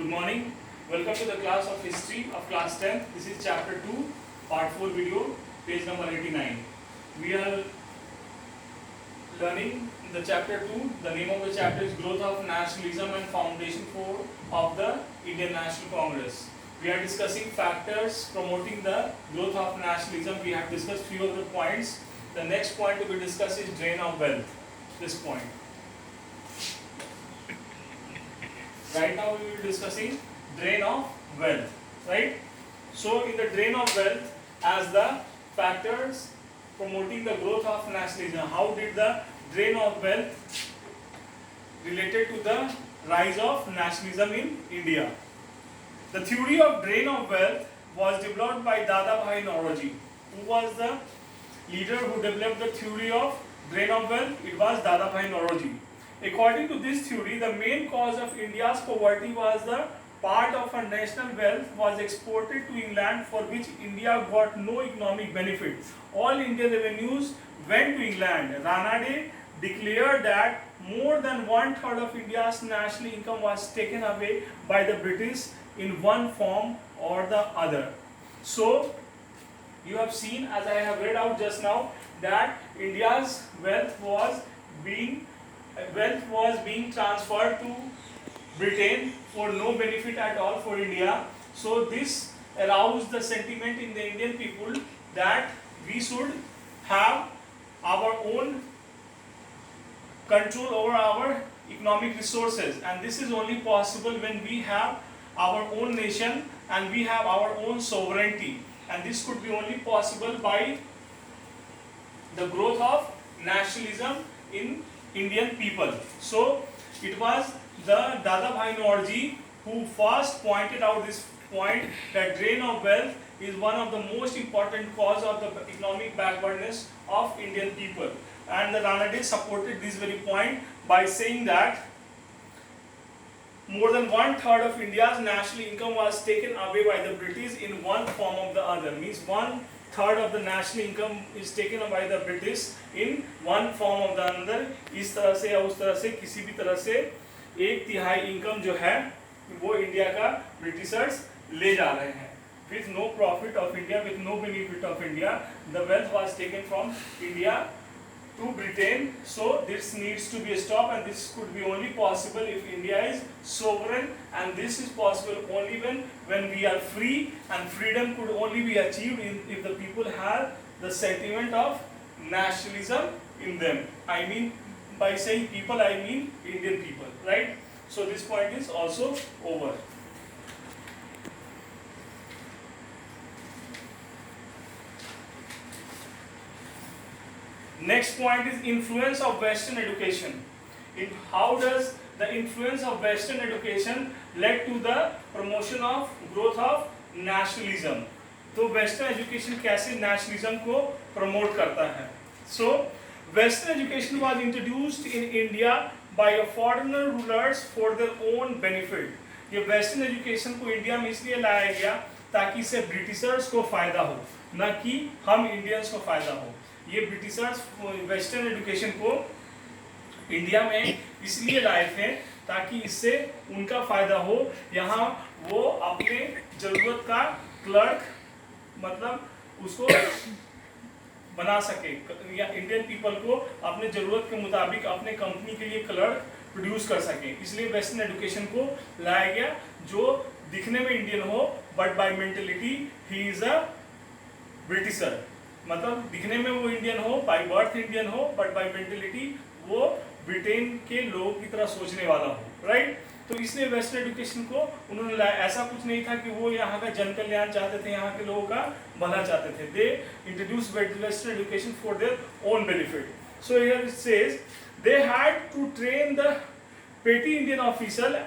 Good morning. Welcome to the class of history of class 10. This is chapter 2, part 4 video, page number 89. We are learning the chapter 2. The name of the chapter is Growth of Nationalism and Foundation of the Indian National Congress. We are discussing factors promoting the growth of nationalism. We have discussed few of the points. The next point to be discussed is drain of wealth. This point. Right now we will be discussing drain of wealth, right? So in the drain of wealth as the factors promoting the growth of nationalism, how did the drain of wealth related to the rise of nationalism in India? The theory of drain of wealth was developed by Dadabhai Naoroji. Who was the leader who developed the theory of drain of wealth? It was Dadabhai Naoroji. According to this theory, the main cause of India's poverty was the part of her national wealth was exported to England, for which India got no economic benefit. All Indian revenues went to England. Ranade declared that more than one-third of India's national income was taken away by the British in one form or the other. So, you have seen, as I have read out just now, that India's wealth was being transferred to Britain for no benefit at all for India. So this aroused the sentiment in the Indian people that we should have our own control over our economic resources, and this is only possible when we have our own nation and we have our own sovereignty, and this could be only possible by the growth of nationalism in Indian people. So it was the Dadabhai Naoroji who first pointed out this point that drain of wealth is one of the most important cause of the economic backwardness of Indian people. And the Ranade supported this very point by saying that more than one-third of India's national income was taken away by the British in one form or the other. Means one-third of the national income is taken by the British in one form or the other. इस तरह से या उस तरह से किसी भी तरह से एक तिहाई इनकम जो है वो इंडिया का ब्रिटिशर्स ले जा रहे हैं. With no profit of India, with no benefit of India, the wealth was taken from India to Britain. So this needs to be stopped, and this could be only possible if India is sovereign, and this is possible only when we are free, and freedom could only be achieved if the people have the sentiment of nationalism in them. I mean, by saying people, I mean Indian people, right? So this point is also over. Next point is influence of Western education. How does the influence of Western education led to the promotion of growth of nationalism? तो Western education कैसे nationalism को promote करता है? So Western education was introduced in India by a foreigner rulers for their own benefit. ये Western education को India में इसलिए लाया गया ताकि इससे ब्रिटिशर्स को फायदा हो, न कि हम इंडियंस को फायदा हो. ये ब्रिटिशर्स वेस्टर्न एजुकेशन को इंडिया में इसलिए लाए थे ताकि इससे उनका फायदा हो. यहाँ वो अपने जरूरत का क्लर्क मतलब उसको बना सके, या इंडियन पीपल को अपने जरूरत के मुताबिक अपने कंपनी के लिए क्लर्क प्रोड्यूस कर सके. इसलिए वेस्टर्न एजुकेशन को लाया गया जो दिखने में इंडियन हो but by mentality he is a britisher. मतलब दिखने में वो इंडियन हो, बाय बर्थ इंडियन हो, बट बाय मेंटेलिटी वो ब्रिटेन के लोगों की तरह सोचने वाला हो, राइट? तो इसलिए वेस्टर्न एजुकेशन को उन्होंने लाया. ऐसा कुछ नहीं था कि वो यहाँ का जन कल्याण चाहते थे, यहाँ के लोगों का भला चाहते थे. They introduce western education for their own benefit. So here it says they had to train the petty Indian officer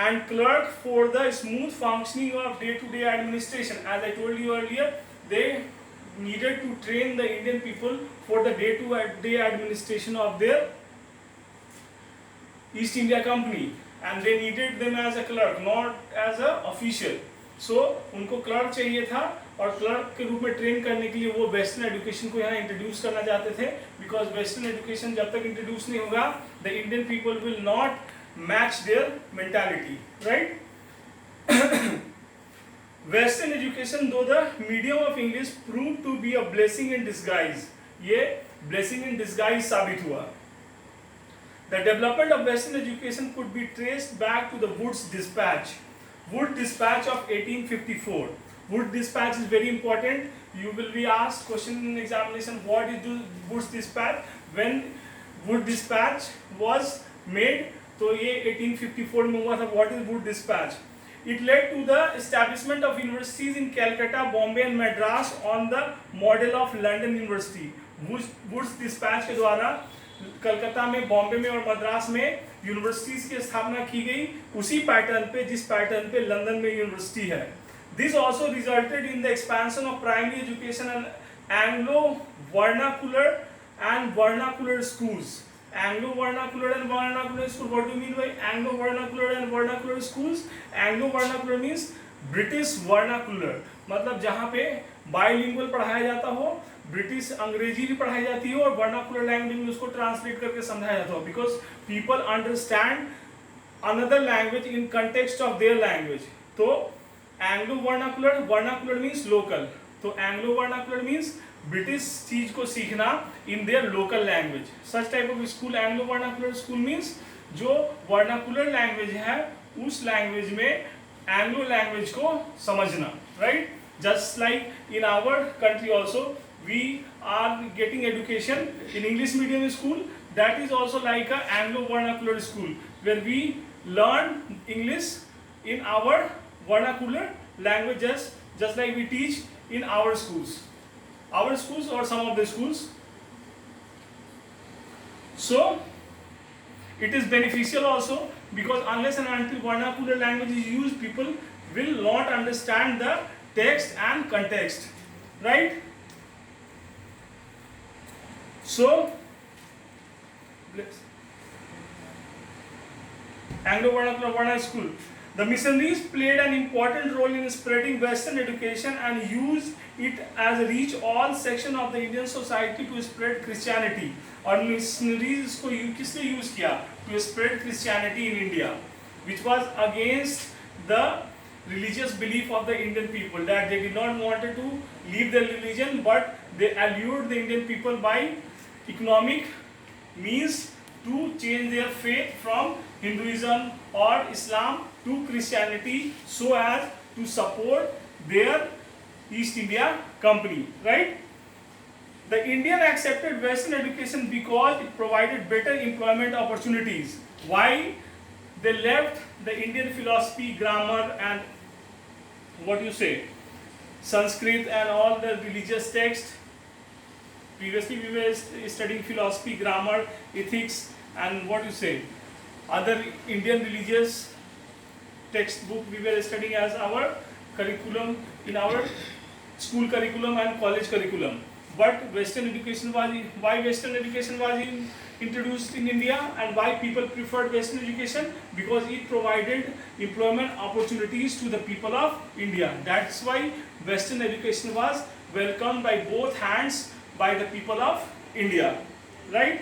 and clerk for the smooth functioning of day-to-day administration. As I told you earlier, they needed to train the Indian people for the day-to-day administration of their East India Company, and they needed them as a clerk, not as a official. So उनको clerk चाहिए था, और clerk के रूप में train करने के लिए वो वेस्टर्न एजुकेशन को यहाँ इंट्रोड्यूस करना चाहते थे. बिकॉज वेस्टर्न एजुकेशन जब तक इंट्रोड्यूस नहीं होगा, the Indian people will not match their mentality, right? Western education, though the medium of English, proved to be a blessing in disguise. ये blessing in disguise साबित हुआ. The development of Western education could be traced back to the Wood's Dispatch. Wood Dispatch of 1854. Wood Dispatch is very important. You will be asked question in examination, what is the Wood's Dispatch? When Wood Dispatch was made, तो ये 1854 में हुआ था. What is Wood Dispatch? It led to the establishment of universities in Calcutta, Bombay and Madras on the model of London University. Wood's Dispatch के द्वारा कलकत्ता में, बॉम्बे में और मद्रास में यूनिवर्सिटीज की स्थापना की गई, उसी पैटर्न पे जिस पैटर्न पे लंदन में यूनिवर्सिटी है. This also resulted in the expansion of primary education and Anglo vernacular and vernacular schools. Anglo vernacular and vernacular school. What do you mean by Anglo vernacular and vernacular schools? Anglo vernacular means British vernacular. मतलब जहाँ पे bilingual पढ़ाया जाता हो, British अंग्रेजी भी पढ़ाई जाती हो और वर्नाकुलर लैंग्वेज में उसको ट्रांसलेट करके समझाया जाता हो, because people understand another language in context of their language. तो Anglo vernacular, vernacular means local, तो एंग्लो वर्नाकुलर मीन्स ब्रिटिश चीज को सीखना in their local language. Such type of school Anglo vernacular school means जो vernacular language है उस language में Anglo language को समझना, right? Just like in our country also we are getting education in English medium school. That is also like a Anglo vernacular school where we learn English in our vernacular languages, just like we teach in our schools or some of the schools. So it is beneficial also, because unless and until vernacular language is used, people will not understand the text and context, right? So, Anglo vernacular vernacular school. The missionaries played an important role in spreading Western education and used it as a reach all section of the Indian society to spread Christianity. और missionaries को किसने use किया? To spread Christianity in India, which was against the religious belief of the Indian people, that they did not wanted to leave their religion, but they allured the Indian people by economic means to change their faith from Hinduism or Islam to Christianity so as to support their East India Company, right? The Indian accepted Western education because it provided better employment opportunities. Why? They left the Indian philosophy, grammar and what you say, Sanskrit and all the religious texts. Previously we were studying philosophy, grammar, ethics and what you say, other Indian religious textbook we were studying as our curriculum in our school curriculum and college curriculum. But Western education was, why Western education was introduced in India and why people preferred Western education? Because it provided employment opportunities to the people of India. That's why Western education was welcomed by both hands by the people of India, right?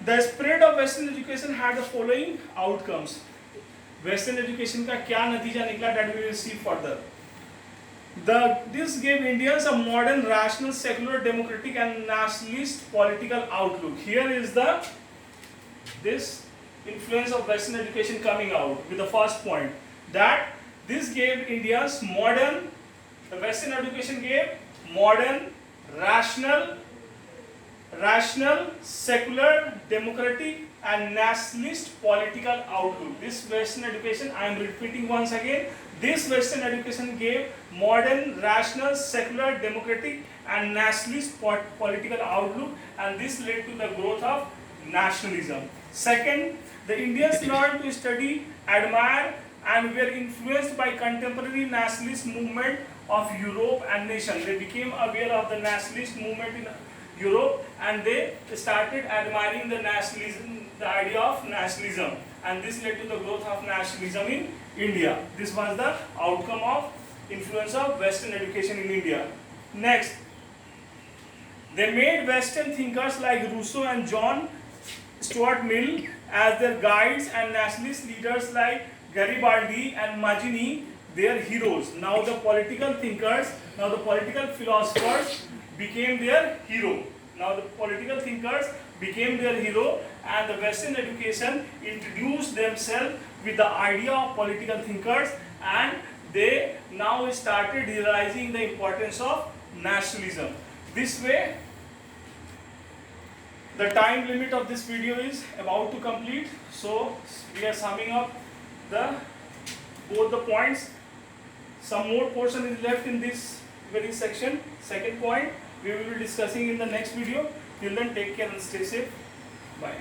The spread of Western education had the following outcomes. Western education का क्या नतीजा निकला, that we will see further. This gave Indians a modern, rational, secular, democratic and nationalist political outlook. Here is this influence of Western education coming out with the first point, that this gave Indians modern, the Western education gave modern, rational, secular, democratic and nationalist political outlook. This Western education, I am repeating once again, this Western education gave modern, rational, secular, democratic and nationalist political outlook, and this led to the growth of nationalism. Second, the Indians learned to study, admire and were influenced by contemporary nationalist movement of Europe and nation. They became aware of the nationalist movement in Europe and they started admiring the nationalism, the idea of nationalism, and this led to the growth of nationalism in India. This was the outcome of influence of Western education in India. Next, they made Western thinkers like Rousseau and John Stuart Mill as their guides, and nationalist leaders like Garibaldi and Mazzini their heroes. Now the political thinkers, now the political philosophers became their hero. Now the political thinkers became their hero, and the Western education introduced themselves with the idea of political thinkers, and they now started realizing the importance of nationalism. This way, the time limit of this video is about to complete, so we are summing up both the points. Some more portion is left in this very section. Second point we will be discussing in the next video. Till then, take care and stay safe. Bye.